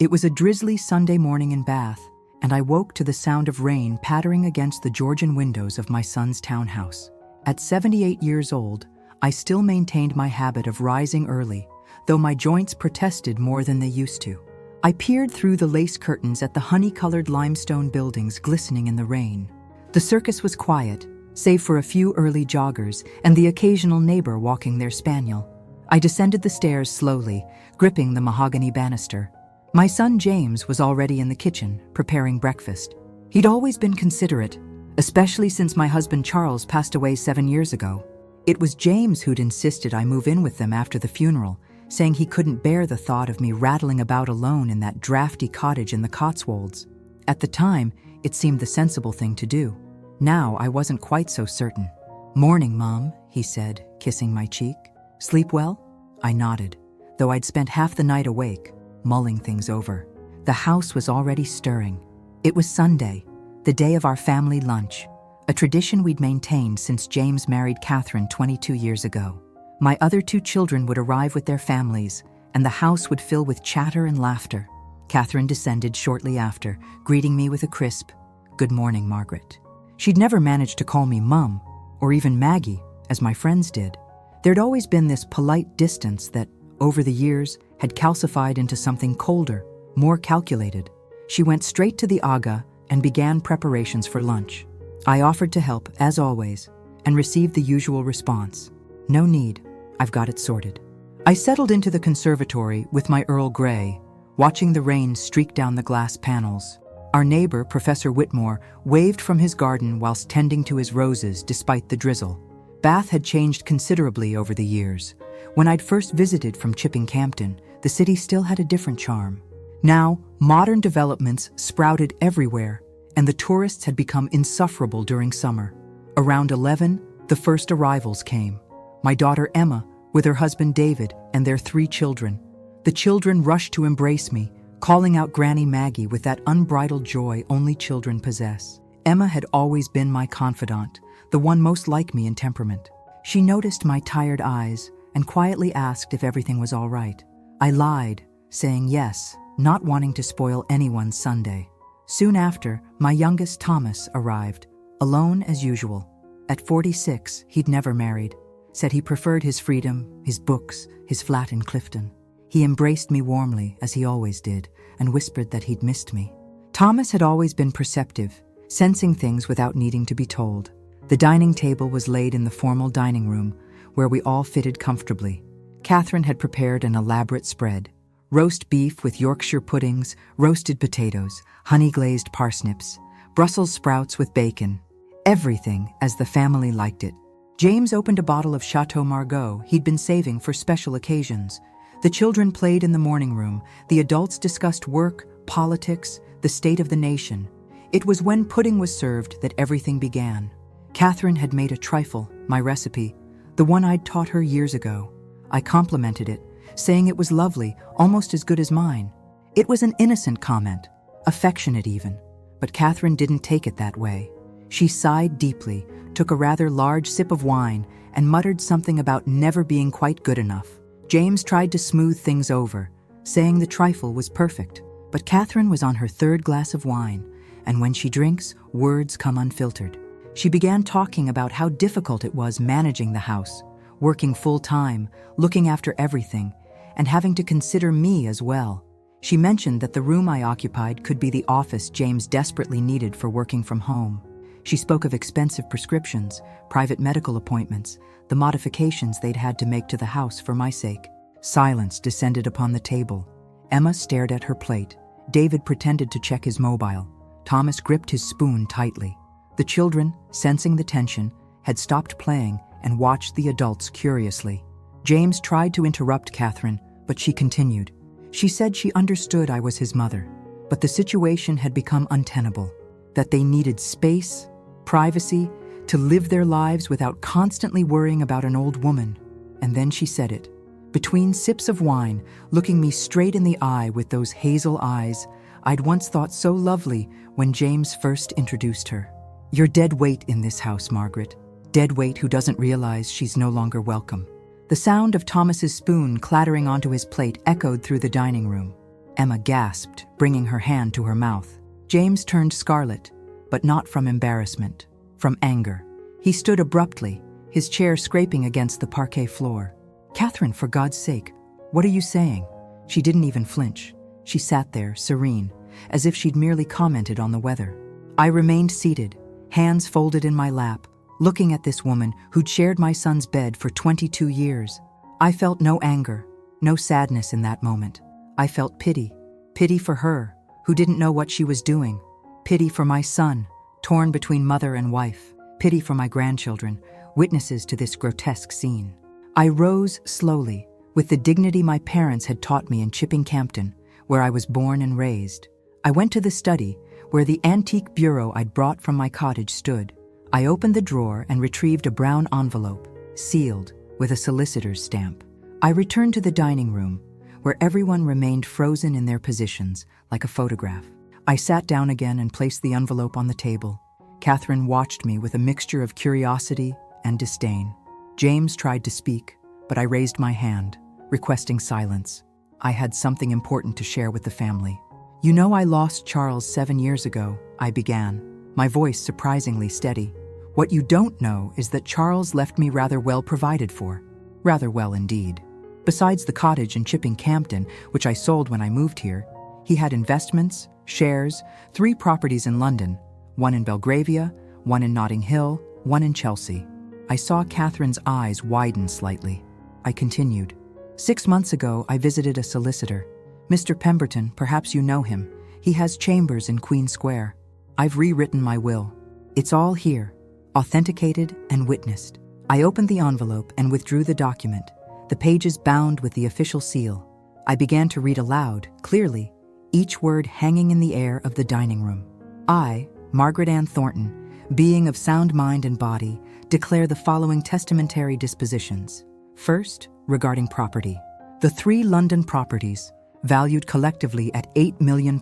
It was a drizzly Sunday morning in Bath, and I woke to the sound of rain pattering against the Georgian windows of my son's townhouse. At 78 years old, I still maintained my habit of rising early, though my joints protested more than they used to. I peered through the lace curtains at the honey-colored limestone buildings glistening in the rain. The circus was quiet, save for a few early joggers and the occasional neighbor walking their spaniel. I descended the stairs slowly, gripping the mahogany banister. My son James was already in the kitchen, preparing breakfast. He'd always been considerate, especially since my husband Charles passed away 7 years ago. It was James who'd insisted I move in with them after the funeral, saying he couldn't bear the thought of me rattling about alone in that drafty cottage in the Cotswolds. At the time, it seemed the sensible thing to do. Now I wasn't quite so certain. "Morning, Mom," he said, kissing my cheek. "Sleep well?" I nodded, though I'd spent half the night awake, mulling things over. The house was already stirring. It was Sunday, the day of our family lunch, a tradition we'd maintained since James married Catherine 22 years ago. My other 2 children would arrive with their families, and the house would fill with chatter and laughter. Catherine descended shortly after, greeting me with a crisp, "Good morning, Margaret." She'd never managed to call me Mum, or even Maggie, as my friends did. There'd always been this polite distance that, over the years, had calcified into something colder, more calculated. She went straight to the Aga and began preparations for lunch. I offered to help, as always, and received the usual response. "No need. I've got it sorted." I settled into the conservatory with my Earl Grey, watching the rain streak down the glass panels. Our neighbor, Professor Whitmore, waved from his garden whilst tending to his roses despite the drizzle. Bath had changed considerably over the years. When I'd first visited from Chipping Campden, the city still had a different charm. Now, modern developments sprouted everywhere, and the tourists had become insufferable during summer. Around 11, the first arrivals came. My daughter Emma, with her husband David and their 3 children. The children rushed to embrace me, calling out Granny Maggie with that unbridled joy only children possess. Emma had always been my confidant, the one most like me in temperament. She noticed my tired eyes and quietly asked if everything was all right. I lied, saying yes, not wanting to spoil anyone's Sunday. Soon after, my youngest Thomas arrived, alone as usual. At 46, he'd never married. Said he preferred his freedom, his books, his flat in Clifton. He embraced me warmly, as he always did, and whispered that he'd missed me. Thomas had always been perceptive, sensing things without needing to be told. The dining table was laid in the formal dining room, where we all fitted comfortably. Catherine had prepared an elaborate spread: roast beef with Yorkshire puddings, roasted potatoes, honey-glazed parsnips, Brussels sprouts with bacon. Everything as the family liked it. James opened a bottle of Chateau Margaux he'd been saving for special occasions. The children played in the morning room. The adults discussed work, politics, the state of the nation. It was when pudding was served that everything began. Catherine had made a trifle, my recipe, the one I'd taught her years ago. I complimented it, saying it was lovely, almost as good as mine. It was an innocent comment, affectionate even, but Catherine didn't take it that way. She sighed deeply, took a rather large sip of wine, and muttered something about never being quite good enough. James tried to smooth things over, saying the trifle was perfect, but Catherine was on her 3rd glass of wine, and when she drinks, words come unfiltered. She began talking about how difficult it was managing the house, working full-time, looking after everything, and having to consider me as well. She mentioned that the room I occupied could be the office James desperately needed for working from home. She spoke of expensive prescriptions, private medical appointments, the modifications they'd had to make to the house for my sake. Silence descended upon the table. Emma stared at her plate. David pretended to check his mobile. Thomas gripped his spoon tightly. The children, sensing the tension, had stopped playing and watched the adults curiously. James tried to interrupt Catherine, but she continued. She said she understood I was his mother, but the situation had become untenable, that they needed space, privacy, to live their lives without constantly worrying about an old woman. And then she said it. Between sips of wine, looking me straight in the eye with those hazel eyes I'd once thought so lovely when James first introduced her. "You're dead weight in this house, Margaret. Dead weight who doesn't realize she's no longer welcome." The sound of Thomas's spoon clattering onto his plate echoed through the dining room. Emma gasped, bringing her hand to her mouth. James turned scarlet, but not from embarrassment, from anger. He stood abruptly, his chair scraping against the parquet floor. "Catherine, for God's sake, what are you saying?" She didn't even flinch. She sat there, serene, as if she'd merely commented on the weather. I remained seated, hands folded in my lap, looking at this woman who'd shared my son's bed for 22 years. I felt no anger, no sadness in that moment. I felt pity. Pity for her, who didn't know what she was doing. Pity for my son, torn between mother and wife. Pity for my grandchildren, witnesses to this grotesque scene. I rose slowly, with the dignity my parents had taught me in Chipping Campden, where I was born and raised. I went to the study, where the antique bureau I'd brought from my cottage stood. I opened the drawer and retrieved a brown envelope, sealed, with a solicitor's stamp. I returned to the dining room, where everyone remained frozen in their positions, like a photograph. I sat down again and placed the envelope on the table. Catherine watched me with a mixture of curiosity and disdain. James tried to speak, but I raised my hand, requesting silence. I had something important to share with the family. "You know I lost Charles 7 years ago," I began, my voice surprisingly steady. "What you don't know is that Charles left me rather well provided for. Rather well indeed. Besides the cottage in Chipping Campden, which I sold when I moved here, he had investments, shares, 3 properties in London, one in Belgravia, one in Notting Hill, one in Chelsea." I saw Catherine's eyes widen slightly. I continued. "6 months ago, I visited a solicitor. Mr. Pemberton, perhaps you know him. He has chambers in Queen Square. I've rewritten my will. It's all here, authenticated and witnessed." I opened the envelope and withdrew the document, the pages bound with the official seal. I began to read aloud, clearly, each word hanging in the air of the dining room. "I, Margaret Ann Thornton, being of sound mind and body, declare the following testamentary dispositions. First, regarding property. The 3 London properties, valued collectively at £8 million,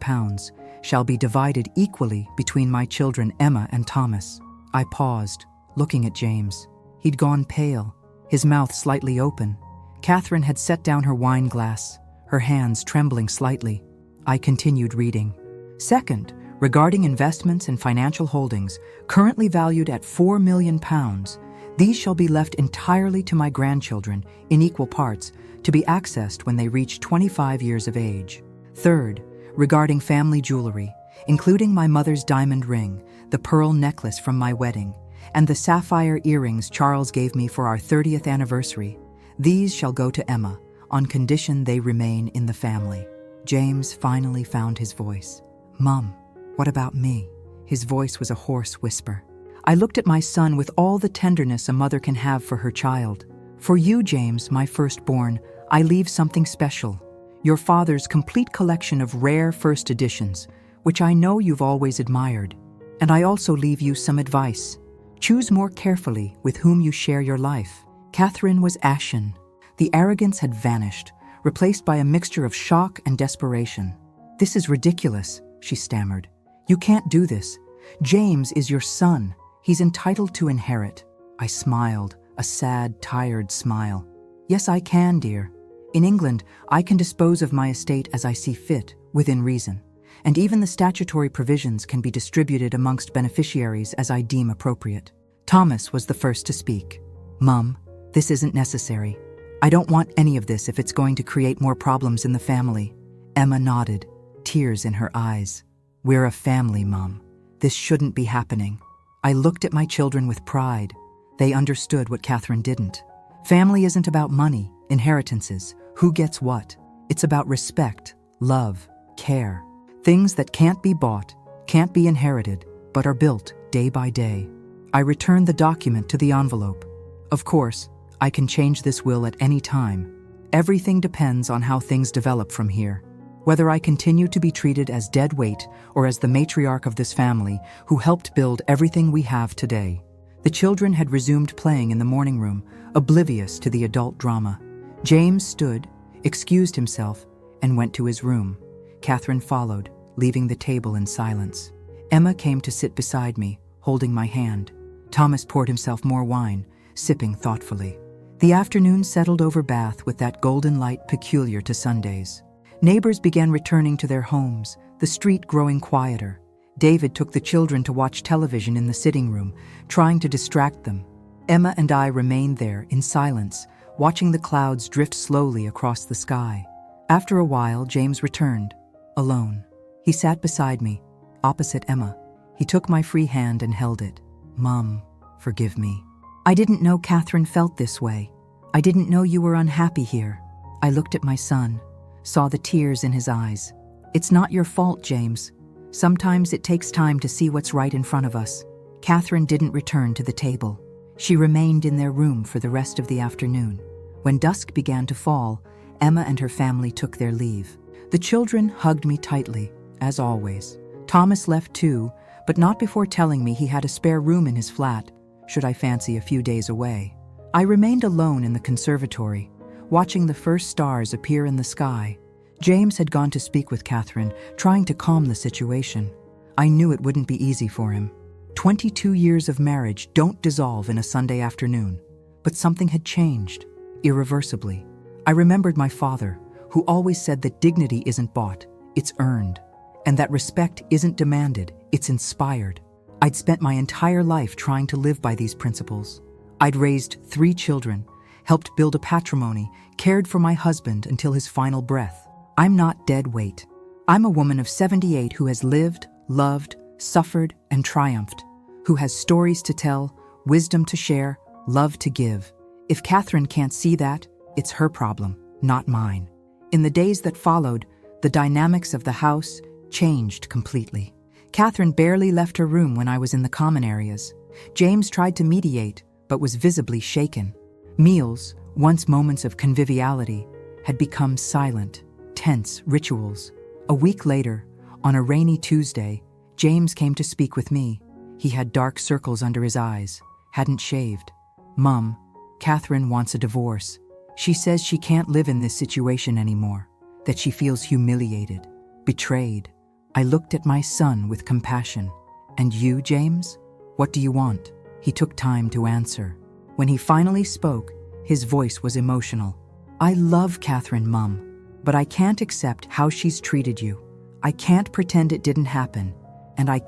shall be divided equally between my children Emma and Thomas." I paused, looking at James. He'd gone pale, his mouth slightly open. Catherine had set down her wine glass, her hands trembling slightly. I continued reading. "Second, regarding investments and financial holdings, currently valued at £4 million, these shall be left entirely to my grandchildren, in equal parts, to be accessed when they reach 25 years of age. Third, regarding family jewelry, including my mother's diamond ring, the pearl necklace from my wedding, and the sapphire earrings Charles gave me for our 30th anniversary, these shall go to Emma, on condition they remain in the family." James finally found his voice. "Mum, what about me?" His voice was a hoarse whisper. I looked at my son with all the tenderness a mother can have for her child. "For you, James, my firstborn, I leave something special. Your father's complete collection of rare first editions, which I know you've always admired. And I also leave you some advice. Choose more carefully with whom you share your life." Catherine was ashen. The arrogance had vanished, replaced by a mixture of shock and desperation. "This is ridiculous," she stammered. "You can't do this. James is your son. He's entitled to inherit." I smiled, a sad, tired smile. "Yes, I can, dear. In England, I can dispose of my estate as I see fit, within reason. And even the statutory provisions can be distributed amongst beneficiaries as I deem appropriate." Thomas was the first to speak. "Mum, this isn't necessary. I don't want any of this if it's going to create more problems in the family." Emma nodded, tears in her eyes. "We're a family, Mum. This shouldn't be happening." I looked at my children with pride. They understood what Catherine didn't. Family isn't about money, inheritances, who gets what. It's about respect, love, care. Things that can't be bought, can't be inherited, but are built day by day. I returned the document to the envelope. "Of course, I can change this will at any time. Everything depends on how things develop from here. Whether I continue to be treated as dead weight or as the matriarch of this family who helped build everything we have today." The children had resumed playing in the morning room, oblivious to the adult drama. James stood, excused himself, and went to his room. Catherine followed, leaving the table in silence. Emma came to sit beside me, holding my hand. Thomas poured himself more wine, sipping thoughtfully. The afternoon settled over Bath with that golden light peculiar to Sundays. Neighbors began returning to their homes, the street growing quieter. David took the children to watch television in the sitting room, trying to distract them. Emma and I remained there in silence, watching the clouds drift slowly across the sky. After a while, James returned, alone. He sat beside me, opposite Emma. He took my free hand and held it. "Mom, forgive me. I didn't know Catherine felt this way. I didn't know you were unhappy here." I looked at my son, saw the tears in his eyes. "It's not your fault, James. Sometimes it takes time to see what's right in front of us." Catherine didn't return to the table. She remained in their room for the rest of the afternoon. When dusk began to fall, Emma and her family took their leave. The children hugged me tightly, as always. Thomas left too, but not before telling me he had a spare room in his flat, should I fancy a few days away. I remained alone in the conservatory, watching the first stars appear in the sky. James had gone to speak with Catherine, trying to calm the situation. I knew it wouldn't be easy for him. 22 years of marriage don't dissolve in a Sunday afternoon. But something had changed, irreversibly. I remembered my father, who always said that dignity isn't bought, it's earned, and that respect isn't demanded, it's inspired. I'd spent my entire life trying to live by these principles. I'd raised 3 children, helped build a patrimony, cared for my husband until his final breath. I'm not dead weight. I'm a woman of 78 who has lived, loved, suffered, and triumphed, who has stories to tell, wisdom to share, love to give. If Catherine can't see that, it's her problem, not mine. In the days that followed, the dynamics of the house changed completely. Catherine barely left her room when I was in the common areas. James tried to mediate, but was visibly shaken. Meals, once moments of conviviality, had become silent, tense rituals. A week later, on a rainy Tuesday, James came to speak with me. He had dark circles under his eyes, hadn't shaved. "Mom, Catherine wants a divorce. She says she can't live in this situation anymore, that she feels humiliated, betrayed." I looked at my son with compassion. "And you, James? What do you want?" He took time to answer. When he finally spoke, his voice was emotional. "I love Catherine, Mom, but I can't accept how she's treated you. I can't pretend it didn't happen, and I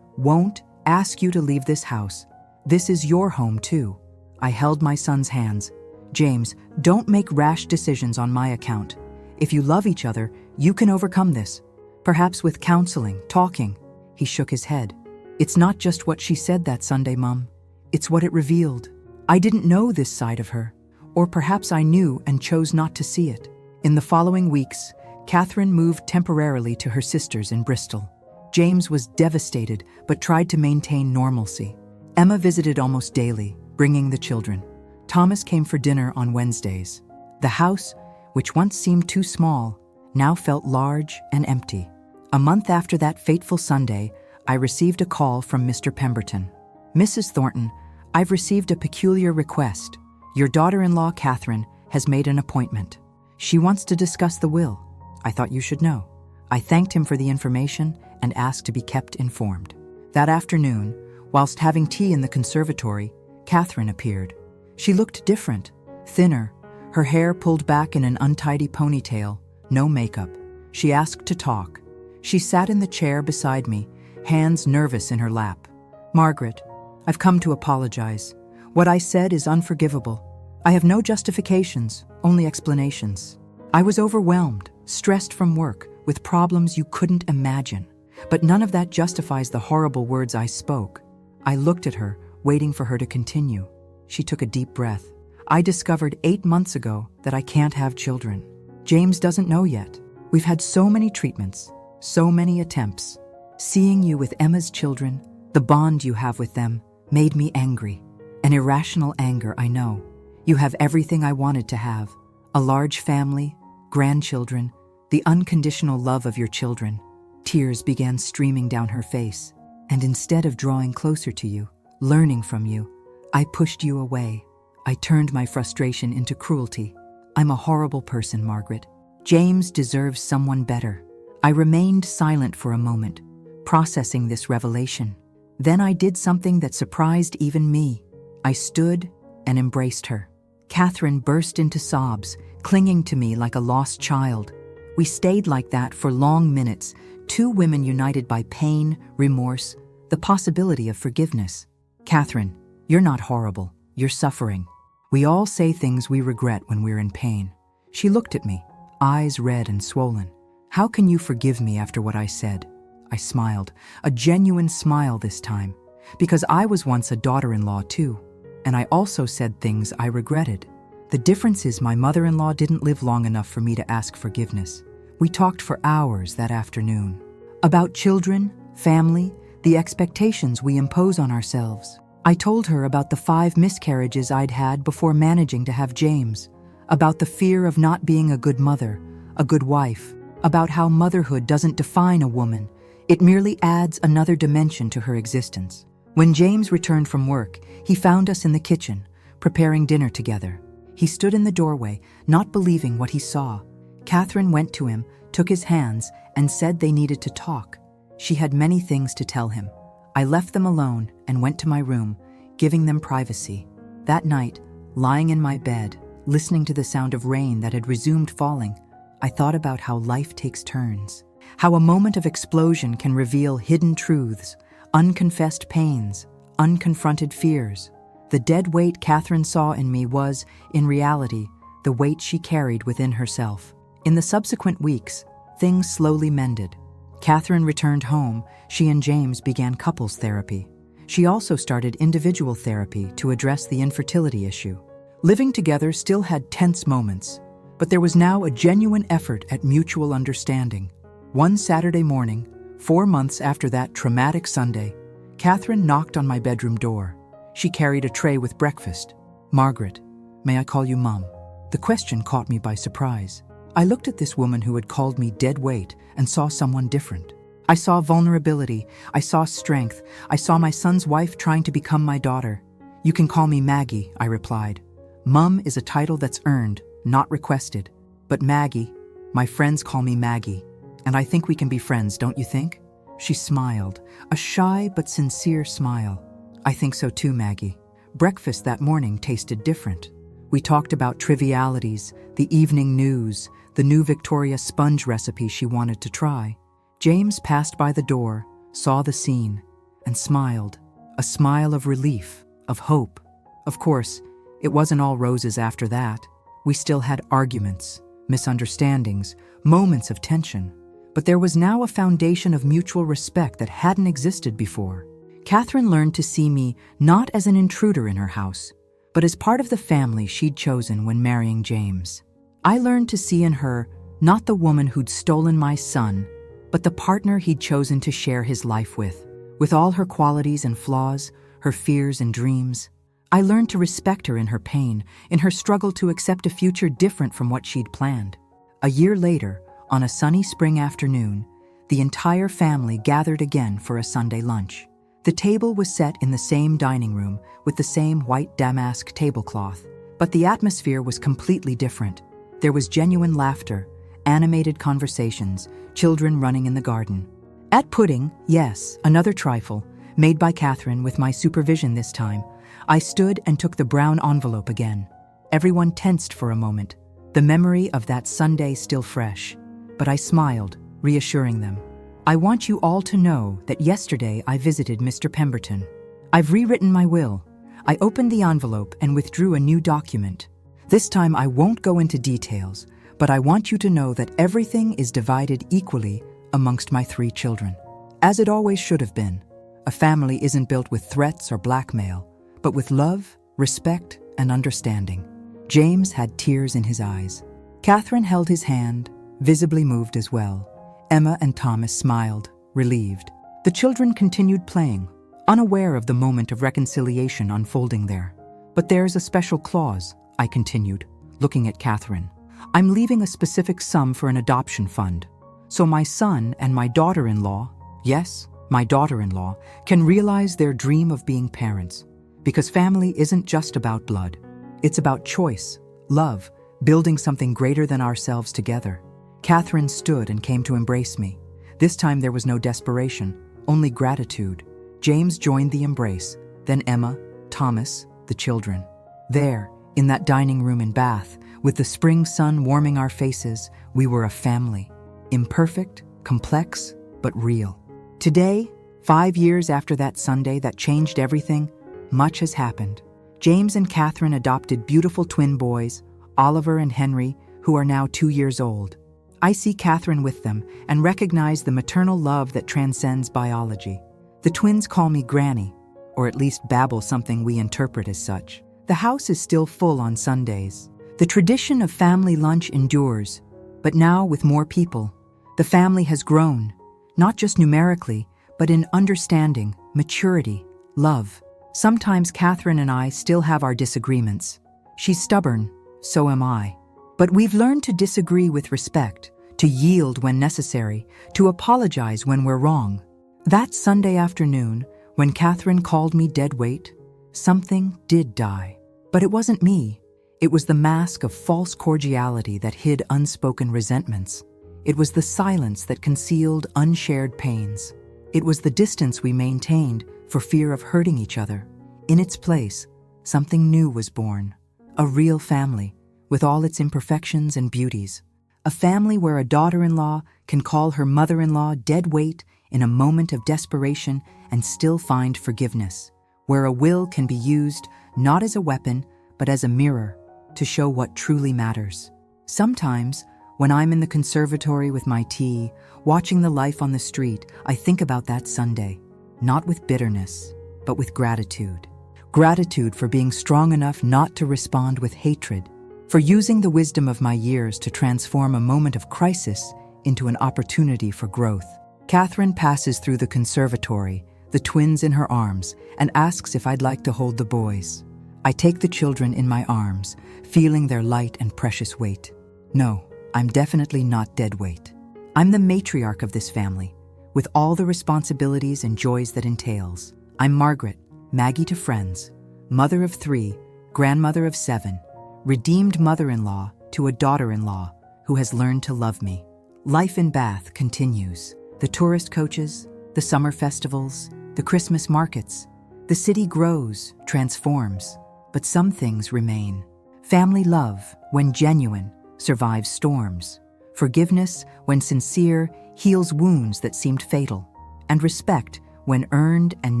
won't ask you to leave this house. This is your home too." I held my son's hands. "James, don't make rash decisions on my account. If you love each other, you can overcome this. Perhaps with counseling, talking." He shook his head. "It's not just what she said that Sunday, Mom. It's what it revealed. I didn't know this side of her, or perhaps I knew and chose not to see it." In the following weeks, Catherine moved temporarily to her sister's in Bristol. James was devastated but tried to maintain normalcy. Emma visited almost daily, bringing the children. Thomas came for dinner on Wednesdays. The house, which once seemed too small, now felt large and empty. A month after that fateful Sunday, I received a call from Mr. Pemberton. "Mrs. Thornton, I've received a peculiar request. Your daughter-in-law, Catherine, has made an appointment. She wants to discuss the will. I thought you should know." I thanked him for the information and asked to be kept informed. That afternoon, whilst having tea in the conservatory, Catherine appeared. She looked different, thinner, her hair pulled back in an untidy ponytail, no makeup. She asked to talk. She sat in the chair beside me, hands nervous in her lap. "Margaret, I've come to apologize. What I said is unforgivable. I have no justifications, only explanations. I was overwhelmed, stressed from work, with problems you couldn't imagine. But none of that justifies the horrible words I spoke." I looked at her, waiting for her to continue. She took a deep breath. "I discovered 8 months ago that I can't have children. James doesn't know yet. We've had so many treatments, so many attempts. Seeing you with Emma's children, the bond you have with them, made me angry. An irrational anger, I know. You have everything I wanted to have. A large family, grandchildren, the unconditional love of your children." Tears began streaming down her face. "And instead of drawing closer to you, learning from you, I pushed you away. I turned my frustration into cruelty. I'm a horrible person, Margaret. James deserves someone better." I remained silent for a moment, processing this revelation. Then I did something that surprised even me. I stood and embraced her. Catherine burst into sobs, clinging to me like a lost child. We stayed like that for long minutes, two women united by pain, remorse, the possibility of forgiveness. Catherine, you're not horrible. You're suffering. We all say things we regret when we're in pain. She looked at me, eyes red and swollen. How can you forgive me after what I said? I smiled, a genuine smile this time, because I was once a daughter-in-law too, and I also said things I regretted. The difference is my mother-in-law didn't live long enough for me to ask forgiveness. We talked for hours that afternoon. About children, family, the expectations we impose on ourselves. I told her about the 5 miscarriages I'd had before managing to have James, about the fear of not being a good mother, a good wife, about how motherhood doesn't define a woman, it merely adds another dimension to her existence. When James returned from work, he found us in the kitchen, preparing dinner together. He stood in the doorway, not believing what he saw. Catherine went to him, took his hands, and said they needed to talk. She had many things to tell him. I left them alone and went to my room, giving them privacy. That night, lying in my bed, listening to the sound of rain that had resumed falling, I thought about how life takes turns, how a moment of explosion can reveal hidden truths, unconfessed pains, unconfronted fears. The dead weight Catherine saw in me was, in reality, the weight she carried within herself. In the subsequent weeks, things slowly mended. Catherine returned home. She and James began couples therapy. She also started individual therapy to address the infertility issue. Living together still had tense moments, but there was now a genuine effort at mutual understanding. One Saturday morning, 4 months after that traumatic Sunday, Catherine knocked on my bedroom door. She carried a tray with breakfast. "Margaret, may I call you Mom?" The question caught me by surprise. I looked at this woman who had called me dead weight and saw someone different. I saw vulnerability, I saw strength, I saw my son's wife trying to become my daughter. "You can call me Maggie," I replied. Mum is a title that's earned, not requested. But Maggie, my friends call me Maggie, and I think we can be friends, don't you think? She smiled, a shy but sincere smile. I think so too, Maggie. Breakfast that morning tasted different. We talked about trivialities, the evening news, the new Victoria sponge recipe she wanted to try. James passed by the door, saw the scene, and smiled. A smile of relief, of hope. Of course, it wasn't all roses after that. We still had arguments, misunderstandings, moments of tension. But there was now a foundation of mutual respect that hadn't existed before. Catherine learned to see me not as an intruder in her house, but as part of the family she'd chosen when marrying James. I learned to see in her not the woman who'd stolen my son, but the partner he'd chosen to share his life with all her qualities and flaws, her fears and dreams. I learned to respect her in her pain, in her struggle to accept a future different from what she'd planned. A year later, on a sunny spring afternoon, the entire family gathered again for a Sunday lunch. The table was set in the same dining room with the same white damask tablecloth, but the atmosphere was completely different. There was genuine laughter, animated conversations, children running in the garden. At pudding, yes, another trifle, made by Catherine with my supervision this time, I stood and took the brown envelope again. Everyone tensed for a moment, the memory of that Sunday still fresh. But I smiled, reassuring them. I want you all to know that yesterday I visited Mr. Pemberton. I've rewritten my will. I opened the envelope and withdrew a new document. This time I won't go into details, but I want you to know that everything is divided equally amongst my 3 children. As it always should have been. A family isn't built with threats or blackmail, but with love, respect, and understanding. James had tears in his eyes. Catherine held his hand, visibly moved as well. Emma and Thomas smiled, relieved. The children continued playing, unaware of the moment of reconciliation unfolding there. But there's a special clause, I continued, looking at Catherine. I'm leaving a specific sum for an adoption fund. So my son and my daughter-in-law, yes, my daughter-in-law, can realize their dream of being parents. Because family isn't just about blood. It's about choice, love, building something greater than ourselves together. Catherine stood and came to embrace me. This time there was no desperation, only gratitude. James joined the embrace, then Emma, Thomas, the children. There, in that dining room in Bath, With the spring sun warming our faces, we were a family. Imperfect, complex, but real. Today, 5 years after that Sunday that changed everything, much has happened. James and Catherine adopted beautiful twin boys, Oliver and Henry, who are now 2 years old. I see Catherine with them and recognize the maternal love that transcends biology. The twins call me Granny, or at least babble something we interpret as such. The house is still full on Sundays. The tradition of family lunch endures, but now with more people. The family has grown, not just numerically, but in understanding, maturity, love. Sometimes Catherine and I still have our disagreements. She's stubborn, so am I. But we've learned to disagree with respect, to yield when necessary, to apologize when we're wrong. That Sunday afternoon, when Catherine called me dead weight, something did die. But it wasn't me. It was the mask of false cordiality that hid unspoken resentments. It was the silence that concealed unshared pains. It was the distance we maintained for fear of hurting each other. In its place, something new was born. A real family, with all its imperfections and beauties. A family where a daughter-in-law can call her mother-in-law dead weight in a moment of desperation and still find forgiveness. Where a will can be used not as a weapon, but as a mirror to show what truly matters. Sometimes, when I'm in the conservatory with my tea, watching the life on the street, I think about that Sunday, not with bitterness, but with gratitude. Gratitude for being strong enough not to respond with hatred, for using the wisdom of my years to transform a moment of crisis into an opportunity for growth. Catherine passes through the conservatory, the twins in her arms, and asks if I'd like to hold the boys. I take the children in my arms, feeling their light and precious weight. No, I'm definitely not dead weight. I'm the matriarch of this family, with all the responsibilities and joys that entails. I'm Margaret, Maggie to friends, mother of 3, grandmother of 7, redeemed mother-in-law to a daughter-in-law who has learned to love me. Life in Bath continues. The tourist coaches, the summer festivals, the Christmas markets. The city grows, transforms, but some things remain. Family love, when genuine, survives storms. Forgiveness, when sincere, heals wounds that seemed fatal. And respect, when earned and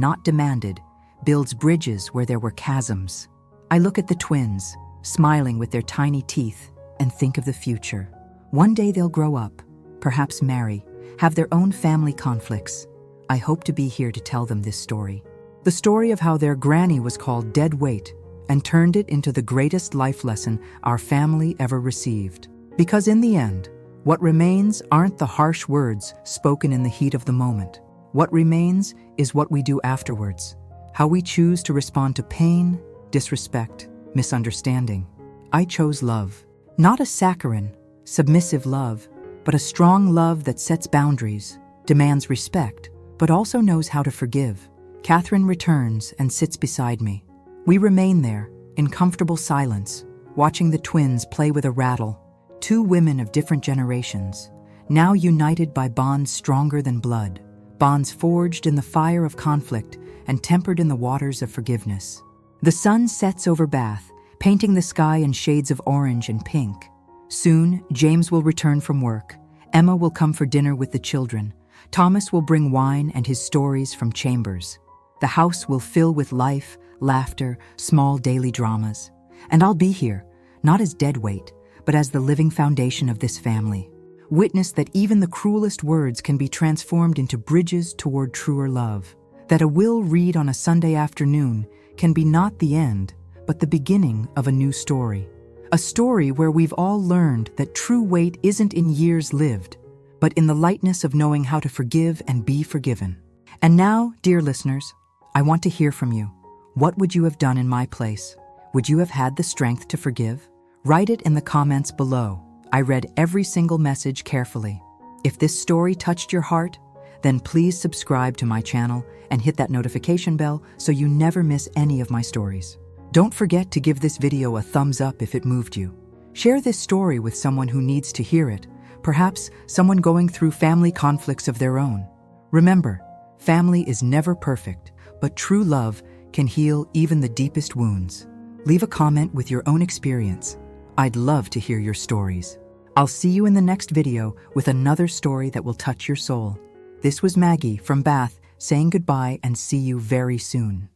not demanded, builds bridges where there were chasms. I look at the twins, smiling with their tiny teeth, and think of the future. One day they'll grow up, perhaps marry, have their own family conflicts. I hope to be here to tell them this story. The story of how their granny was called dead weight and turned it into the greatest life lesson our family ever received. Because in the end, what remains aren't the harsh words spoken in the heat of the moment. What remains is what we do afterwards, how we choose to respond to pain, disrespect, misunderstanding. I chose love, not a saccharine, submissive love, but a strong love that sets boundaries, demands respect, but also knows how to forgive. Catherine returns and sits beside me. We remain there, in comfortable silence, watching the twins play with a rattle. 2 women of different generations, now united by bonds stronger than blood, bonds forged in the fire of conflict and tempered in the waters of forgiveness. The sun sets over Bath, painting the sky in shades of orange and pink. Soon, James will return from work. Emma will come for dinner with the children. Thomas will bring wine and his stories from Chambers. The house will fill with life, laughter, small daily dramas. And I'll be here, not as dead weight, but as the living foundation of this family. Witness that even the cruelest words can be transformed into bridges toward truer love. That a will read on a Sunday afternoon can be not the end, but the beginning of a new story. A story where we've all learned that true weight isn't in years lived, but in the lightness of knowing how to forgive and be forgiven. And now, dear listeners, I want to hear from you. What would you have done in my place? Would you have had the strength to forgive? Write it in the comments below. I read every single message carefully. If this story touched your heart, then please subscribe to my channel and hit that notification bell so you never miss any of my stories. Don't forget to give this video a thumbs up if it moved you. Share this story with someone who needs to hear it, perhaps someone going through family conflicts of their own. Remember, family is never perfect, but true love can heal even the deepest wounds. Leave a comment with your own experience. I'd love to hear your stories. I'll see you in the next video with another story that will touch your soul. This was Maggie from Bath saying goodbye and see you very soon.